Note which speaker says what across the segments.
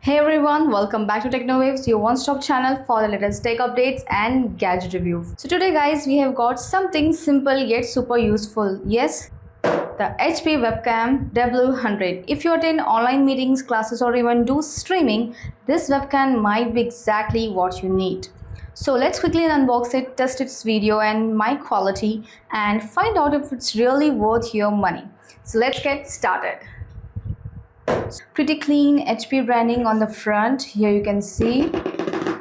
Speaker 1: Hey everyone, welcome back to TechnoWaves, your one-stop channel for the latest tech updates and gadget reviews. So today guys, we have got something simple yet super useful. Yes, the HP Webcam W100. If you attend online meetings, classes or even do streaming, this webcam might be exactly what you need. So let's quickly unbox it, test its video and mic quality and find out if it's really worth your money. So let's get started. Pretty clean HP branding on the front. Here you can see the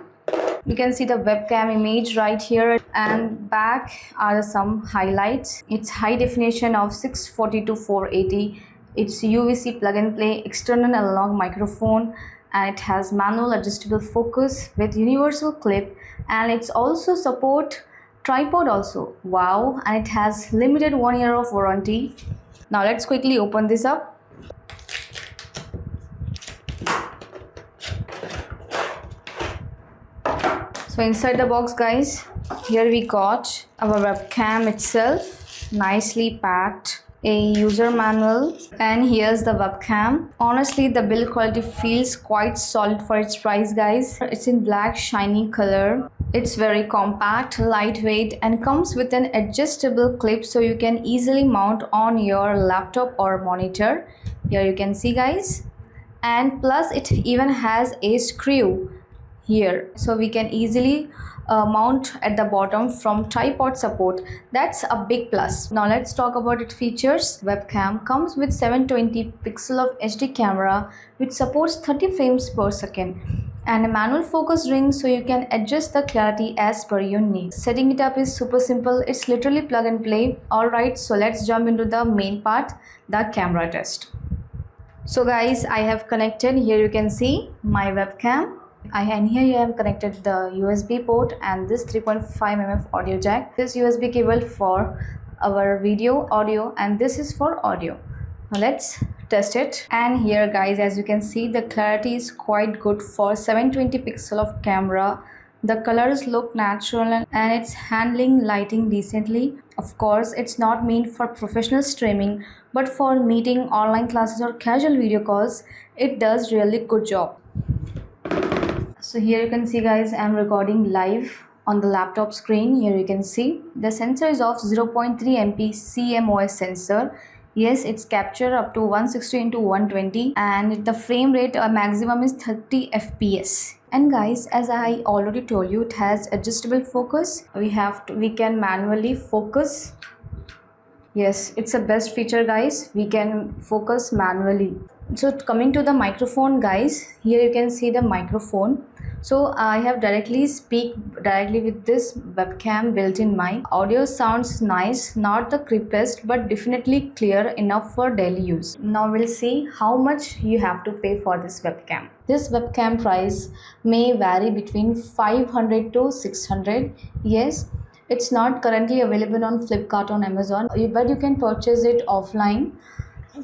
Speaker 1: webcam image right here, and back are some highlights. It's high definition of 640 to 480. It's UVC plug and play external analog microphone, and it has manual adjustable focus with universal clip, and it's also support tripod also. Wow, and it has limited 1 year of warranty. Now let's quickly open this up. So inside the box guys, here we got our webcam itself, nicely packed, a user manual, and here's the webcam. Honestly, the build quality feels quite solid for its price guys. It's in black shiny color. It's very compact, lightweight, and comes with an adjustable clip so you can easily mount on your laptop or monitor. Here you can see guys, and plus it even has a screw here, so we can easily mount at the bottom from tripod support. That's a big plus. Now let's talk about its features. Webcam comes with 720 pixel of HD camera which supports 30 frames per second and a manual focus ring so you can adjust the clarity as per your need. Setting it up is super simple. It's literally plug and play. Alright, so let's jump into the main part, the camera test. So guys, I have connected, here you can see my webcam. And here you have connected the USB port and this 3.5mm audio jack. This USB cable for our video audio, and this is for audio. Now let's test it. And here guys, as you can see, the clarity is quite good for 720 pixel of camera. The colors look natural and it's handling lighting decently. Of course, it's not meant for professional streaming, but for meeting, online classes or casual video calls, it does really good job. So here you can see guys, I'm recording live on the laptop screen. Here you can see the sensor is of 0.3 MP CMOS sensor. Yes, it's capture up to 160 into 120 and the frame rate maximum is 30 FPS. And guys, as I already told you, it has adjustable focus. We can manually focus. Yes, it's a best feature guys. We can focus manually. So coming to the microphone guys, here you can see the microphone. So I have speak directly with this webcam built-in mic. Audio sounds nice, not the crispest, but definitely clear enough for daily use. Now we'll see how much you have to pay for this webcam. This webcam price may vary between 500 to 600. Yes, it's not currently available on Flipkart or Amazon, but you can purchase it offline.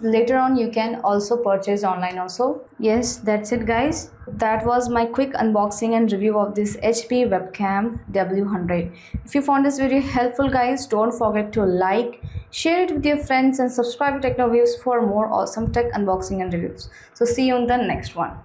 Speaker 1: Later on you can also purchase online also. Yes, that's it guys. That was my quick unboxing and review of this HP webcam W100. If you found this video helpful guys, don't forget to like, share it with your friends and subscribe to TechnoWaves for more awesome tech unboxing and reviews. So see you in the next one.